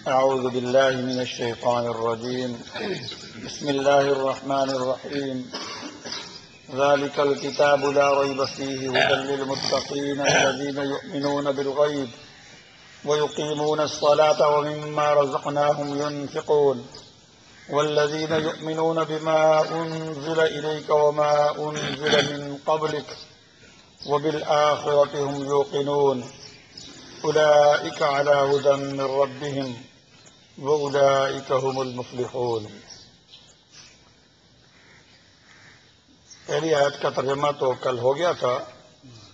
أعوذ بالله من الشيطان الرجيم. بسم الله الرحمن الرحيم. ذلك الكتاب لا ريب فيه هدى للمتقين الذين يؤمنون بالغيب ويقيمون الصلاة ومما رزقناهم ينفقون والذين يؤمنون بما أنزل إليك وما أنزل من قبلك وبالآخرة هم يوقنون أولئك على هدى من ربهم وأولئك هم المفلحون. پہلی آیت کا ترجمہ تو کل ہو گیا تھا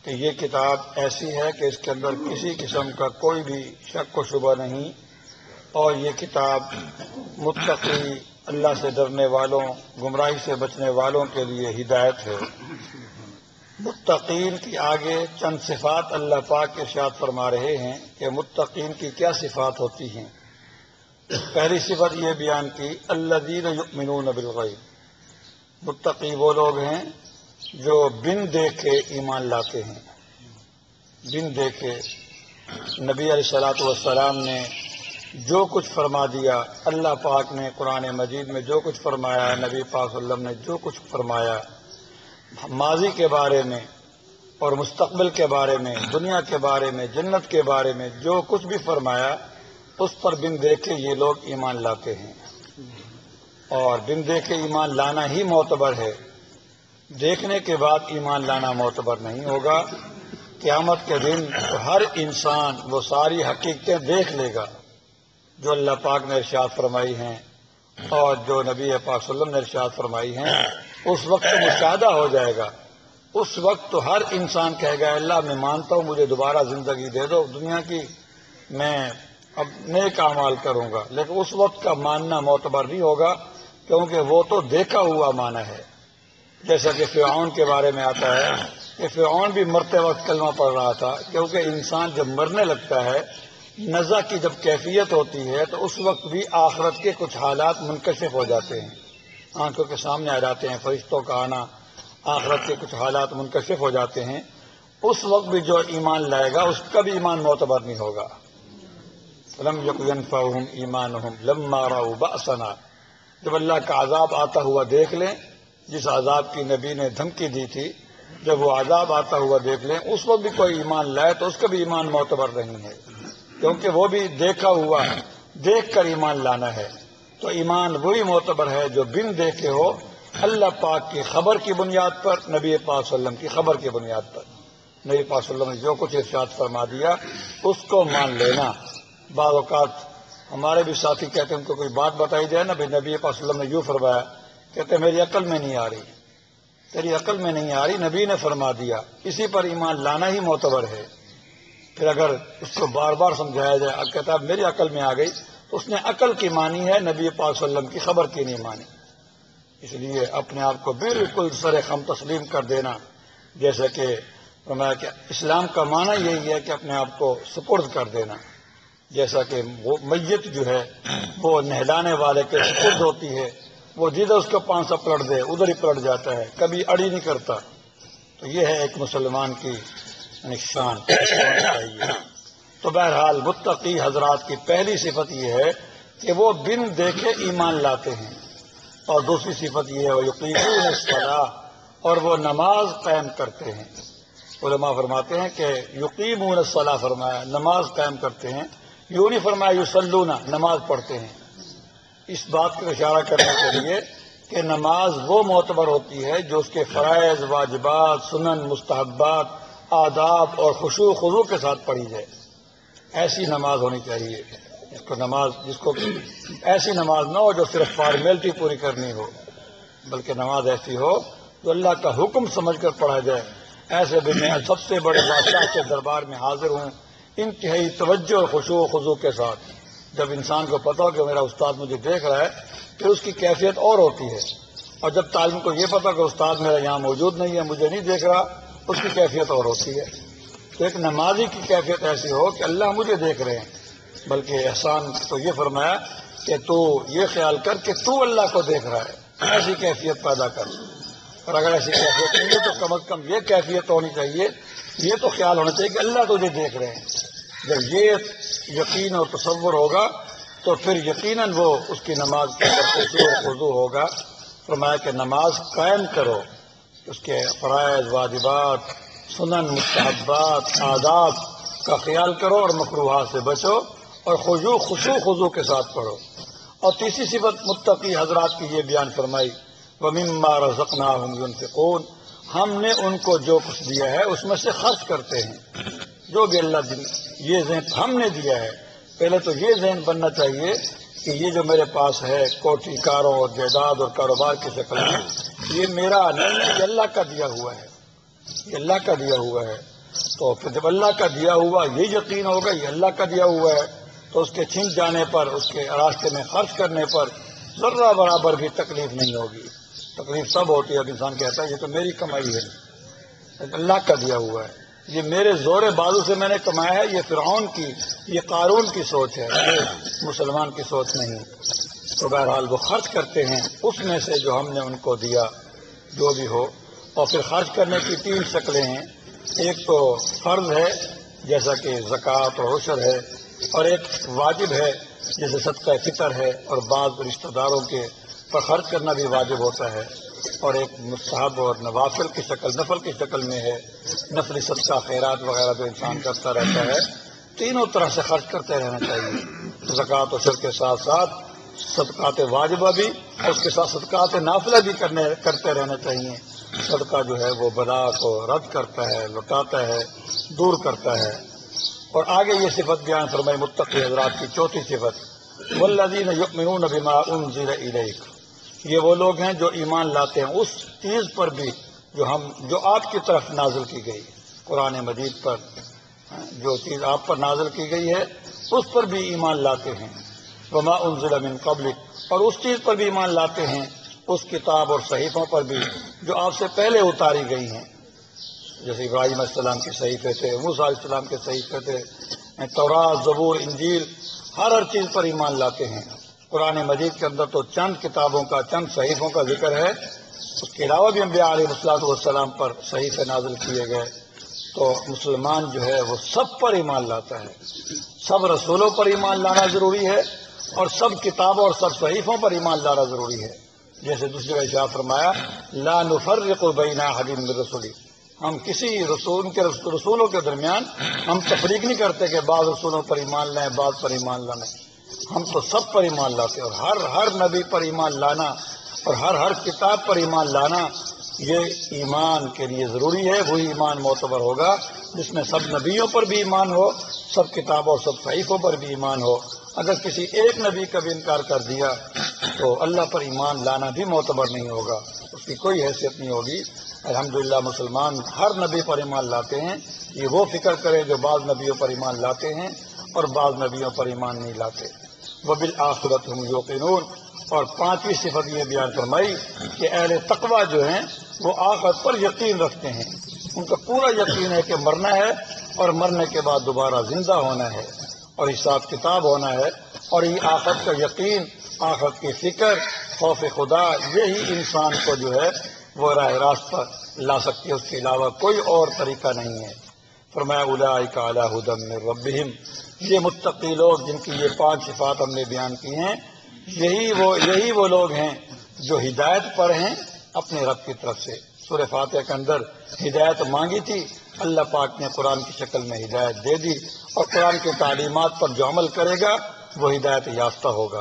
کہ یہ کتاب ایسی ہے کہ اس کے اندر کسی قسم کا کوئی بھی شک و شبہ نہیں، اور یہ کتاب متقی، اللہ سے ڈرنے والوں، گمراہی سے بچنے والوں کے لیے ہدایت ہے. متقین کی آگے چند صفات اللہ پاک ارشاد فرما رہے ہیں کہ متقین کی کیا صفات ہوتی ہیں. پہلی صفت یہ بیان کی الذین یؤمنون بالغیب. متقی وہ لوگ ہیں جو بن دیکھے ایمان لاتے ہیں. بن دیکھے نبی علیہ الصلوۃ والسلام نے جو کچھ فرما دیا، اللہ پاک نے قرآن مجید میں جو کچھ فرمایا، نبی پاک صلی اللہ علیہ وسلم نے جو کچھ فرمایا، ماضی کے بارے میں اور مستقبل کے بارے میں، دنیا کے بارے میں، جنت کے بارے میں جو کچھ بھی فرمایا، اس پر بن دیکھے یہ لوگ ایمان لاتے ہیں. اور بن دیکھے ایمان لانا ہی معتبر ہے. دیکھنے کے بعد ایمان لانا معتبر نہیں ہوگا. قیامت کے دن ہر انسان وہ ساری حقیقتیں دیکھ لے گا جو اللہ پاک نے ارشاد فرمائی ہیں اور جو نبی پاک صلی اللہ علیہ وسلم نے ارشاد فرمائی ہیں. اس وقت مشاہدہ ہو جائے گا. اس وقت تو ہر انسان کہے گا اللہ میں مانتا ہوں، مجھے دوبارہ زندگی دے دو دنیا کی، میں اب نیک اعمال کروں گا. لیکن اس وقت کا ماننا معتبر نہیں ہوگا، کیونکہ وہ تو دیکھا ہوا مانا ہے. جیسا کہ فرعون کے بارے میں آتا ہے کہ فرعون بھی مرتے وقت کلمہ پڑھ رہا تھا، کیونکہ انسان جب مرنے لگتا ہے، نزع کی جب کیفیت ہوتی ہے تو اس وقت بھی آخرت کے کچھ حالات منکشف ہو جاتے ہیں، آنکھوں کے سامنے آ جاتے ہیں. فرشتوں کا آنا، آخرت کے کچھ حالات منکشف ہو جاتے ہیں. اس وقت بھی جو ایمان لائے گا اس کا بھی ایمان معتبر نہیں ہوگا. لم یکن ینفعہم ایمانہم لما رأوا بأسنا. جب اللہ کا عذاب آتا ہوا دیکھ لیں، جس عذاب کی نبی نے دھمکی دی تھی، جب وہ عذاب آتا ہوا دیکھ لیں، اس وقت بھی کوئی ایمان لائے تو اس کا بھی ایمان معتبر نہیں ہے، کیونکہ وہ بھی دیکھا ہوا دیکھ کر ایمان لانا ہے. تو ایمان وہی معتبر ہے جو بن دیکھے ہو، اللہ پاک کی خبر کی بنیاد پر، نبی پاک صلی اللہ علیہ وسلم کی خبر کی بنیاد پر. نبی پاک صلی اللہ علیہ وسلم نے جو کچھ ارشاد فرما دیا اس کو مان لینا. بعض اوقات ہمارے بھی ساتھی کہتے ہیں ان کو کوئی بات بتائی جائے نا، بھائی نبی پاک صلی اللہ علیہ وسلم نے یوں فرمایا، کہتے ہیں میری عقل میں نہیں آ رہی. تیری عقل میں نہیں آ رہی، نبی نے فرما دیا، اسی پر ایمان لانا ہی معتبر ہے. پھر اگر اس کو بار بار سمجھایا جائے، کہتا ہے میری عقل میں آ گئی، تو اس نے عقل کی مانی ہے، نبی پاک صلی اللہ علیہ وسلم کی خبر کی نہیں مانی. اس لیے اپنے آپ کو بالکل سر خم تسلیم کر دینا. جیسے کہ فرمایا کہ اسلام کا معنی یہی ہے کہ اپنے آپ کو سپرد کر دینا. جیسا کہ وہ میت جو ہے وہ نہلانے والے کے سپرد ہوتی ہے، وہ جدھر اس کو پانسا پلٹ دے ادھر ہی پلٹ جاتا ہے، کبھی اڑی نہیں کرتا. تو یہ ہے ایک مسلمان کی شان چاہیے. تو بہرحال متقی حضرات کی پہلی صفت یہ ہے کہ وہ بن دیکھے ایمان لاتے ہیں، اور دوسری صفت یہ ہے وہ یقیمون الصلاۃ، اور وہ نماز قائم کرتے ہیں. علماء فرماتے ہیں کہ یقیمون الصلاۃ فرمایا نماز قائم کرتے ہیں، یوں نہیں فرمایا یصلون نماز پڑھتے ہیں. اس بات کو اشارہ کرنے کے لیے کہ نماز وہ معتبر ہوتی ہے جو اس کے فرائض، واجبات، سنن، مستحبات، آداب اور خشوع و خضوع کے ساتھ پڑھی جائے. ایسی نماز ہونی چاہیے جس کو ایسی نماز نہ ہو جو صرف فارمیلٹی پوری کرنی ہو، بلکہ نماز ایسی ہو جو اللہ کا حکم سمجھ کر پڑھا جائے. ایسے بھی میں سب سے بڑے بادشاہ کے دربار میں حاضر ہوں انتہائی توجہ اور خشوع و خضوع کے ساتھ. جب انسان کو پتا ہو کہ میرا استاد مجھے دیکھ رہا ہے پھر اس کی کیفیت اور ہوتی ہے. اور جب طالب کو یہ پتا کہ استاد میرا یہاں موجود نہیں ہے، مجھے نہیں دیکھ رہا، اس کی کیفیت اور ہوتی ہے. تو ایک نمازی کی کیفیت ایسی ہو کہ اللہ مجھے دیکھ رہے ہیں. بلکہ احسان تو یہ فرمایا کہ تو یہ خیال کر کہ تو اللہ کو دیکھ رہا ہے، ایسی کیفیت پیدا کر. اور اگر ایسی کیفیت نہیں ہے تو کم از کم یہ کیفیت ہونی چاہیے، یہ تو خیال ہونا چاہیے کہ اللہ تجھے دیکھ رہے ہیں. جب یہ یقین اور تصور ہوگا تو پھر یقیناً وہ اس کی نماز کے خشوع و خضوع ہوگا۔ فرمایا کہ نماز قائم کرو، اس کے فرائض، واجبات، سنن، مستحبات، آداب کا خیال کرو اور مکروہات سے بچو، اور خشوع کے ساتھ پڑھو۔ اور تیسری صفت متقی حضرات کی یہ بیان فرمائی، وَمِمَّا رَزَقْنَاهُمْ يُنْفِقُونَ، ہم نے ان کو جو کچھ دیا ہے اس میں سے خرچ کرتے ہیں۔ جو بھی اللہ یہ ذہن ہم نے دیا ہے، پہلے تو یہ ذہن بننا چاہیے کہ یہ جو میرے پاس ہے کوٹھی کاروں اور جائیداد اور کاروبار کی شکل میں، یہ میرا نہیں ہے، یہ اللہ کا دیا ہوا ہے، یہ اللہ کا دیا ہوا ہے۔ تو پھر جب اللہ کا دیا ہوا یہ یقین ہوگا یہ اللہ کا دیا ہوا ہے، تو اس کے چھن جانے پر، اس کے راستے میں خرچ کرنے پر ذرہ برابر بھی تکلیف نہیں ہوگی۔ تکلیف سب ہوتی ہے، اب انسان کہتا ہے یہ تو میری کمائی ہے، اللہ کا دیا ہوا ہے، یہ میرے زور بازو سے میں نے کمایا ہے۔ یہ فرعون کی، یہ قارون کی سوچ ہے، یہ مسلمان کی سوچ نہیں۔ تو بہرحال وہ خرچ کرتے ہیں اس میں سے جو ہم نے ان کو دیا، جو بھی ہو۔ اور پھر خرچ کرنے کی 3 شکلیں ہیں، ایک تو فرض ہے جیسا کہ زکوٰۃ اور عشر ہے، اور ایک واجب ہے جیسے صدقہ فطر ہے، اور بعض رشتہ داروں کے پر خرچ کرنا بھی واجب ہوتا ہے، اور ایک مستحب اور نوافل کی شکل، نفل کی شکل میں ہے، نفلی صدقہ خیرات وغیرہ جو انسان کرتا رہتا ہے۔ تینوں طرح سے خرچ کرتے رہنا چاہیے، زکوٰۃ و عشر کے ساتھ ساتھ صدقات واجبہ بھی، اور اس کے ساتھ صدقات نافلہ بھی کرتے رہنا چاہیے۔ صدقہ جو ہے وہ بلا کو رد کرتا ہے، لٹاتا ہے، دور کرتا ہے۔ اور آگے یہ صفت بیان فرمائی متقی حضرات کی 4تھی صفت، والذین یؤمنون بما انزل الیک، یہ وہ لوگ ہیں جو ایمان لاتے ہیں اس چیز پر بھی جو آپ کی طرف نازل کی گئی، قرآن مجید پر جو چیز آپ پر نازل کی گئی ہے اس پر بھی ایمان لاتے ہیں، وما انزل من قبلک، اور اس چیز پر بھی ایمان لاتے ہیں، اس کتاب اور صحیفوں پر بھی جو آپ سے پہلے اتاری گئی ہیں، جیسے ابراہیم علیہ السلام کے صحیفے تھے، موسیٰ علیہ السلام کے صحیفے تھے، تورات، زبور، انجیل، ہر چیز پر ایمان لاتے ہیں۔ قرآن مجید کے اندر تو چند کتابوں کا، چند صحیفوں کا ذکر ہے، اس کے علاوہ بھی انبیاء علیہ السلام پر صحیفے نازل کیے گئے۔ تو مسلمان جو ہے وہ سب پر ایمان لاتا ہے، سب رسولوں پر ایمان لانا ضروری ہے، اور سب کتابوں اور سب صحیفوں پر ایمان لانا ضروری ہے۔ جیسے دوسری جگہ ارشاد فرمایا، لا نفرق بین احد من رسلہ، ہم کسی رسولوں کے درمیان ہم تفریق نہیں کرتے کہ بعض رسولوں پر ایمان لائیں، بعض پر ایمان لانا، ہم تو سب پر ایمان لاتے ہیں۔ اور ہر نبی پر ایمان لانا اور ہر کتاب پر ایمان لانا یہ ایمان کے لیے ضروری ہے۔ وہی ایمان معتبر ہوگا جس میں سب نبیوں پر بھی ایمان ہو، سب کتابوں اور سب صحیفوں پر بھی ایمان ہو۔ اگر کسی ایک نبی کا بھی انکار کر دیا تو اللہ پر ایمان لانا بھی معتبر نہیں ہوگا، اس کی کوئی حیثیت نہیں ہوگی۔ الحمدللہ مسلمان ہر نبی پر ایمان لاتے ہیں۔ یہ وہ فکر کریں جو بعض نبیوں پر ایمان لاتے ہیں اور بعض نبیوں پر ایمان نہیں لاتے۔ وبالآخرۃ ہم یوقنون، اور 5ویں صفت یہ بیان فرمائی کہ اہل تقویٰ جو ہیں وہ آخرت پر یقین رکھتے ہیں، ان کا پورا یقین ہے کہ مرنا ہے اور مرنے کے بعد دوبارہ زندہ ہونا ہے اور حساب کتاب ہونا ہے، اور یہ آخرت کا یقین، آخرت کی فکر، خوف خدا، یہی انسان کو جو ہے وہ راہ راست پر لا سکتی ہے، اس کے علاوہ کوئی اور طریقہ نہیں ہے۔ فرمایا اولئک علی ھدی من ربہم، یہ متقی لوگ جن کی یہ 5 صفات ہم نے بیان کی ہیں، یہی وہ لوگ ہیں جو ہدایت پر ہیں اپنے رب کی طرف سے۔ سورہ فاتحہ کے اندر ہدایت مانگی تھی، اللہ پاک نے قرآن کی شکل میں ہدایت دے دی، اور قرآن کی تعلیمات پر جو عمل کرے گا وہ ہدایت یافتہ ہوگا۔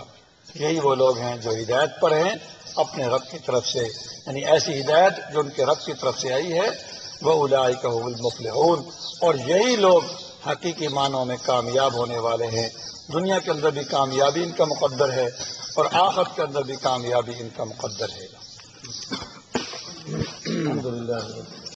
یہی وہ لوگ ہیں جو ہدایت پر ہیں اپنے رب کی طرف سے، یعنی ایسی ہدایت جو ان کے رب کی طرف سے آئی ہے۔ وَأُولَٰئِكَ هُمُ الْمُفْلِحُونَ، اور یہی لوگ حقیقی معنوں میں کامیاب ہونے والے ہیں۔ دنیا کے اندر بھی کامیابی ان کا مقدر ہے اور آخرت کے اندر بھی کامیابی ان کا مقدر ہے۔ الحمدللہ۔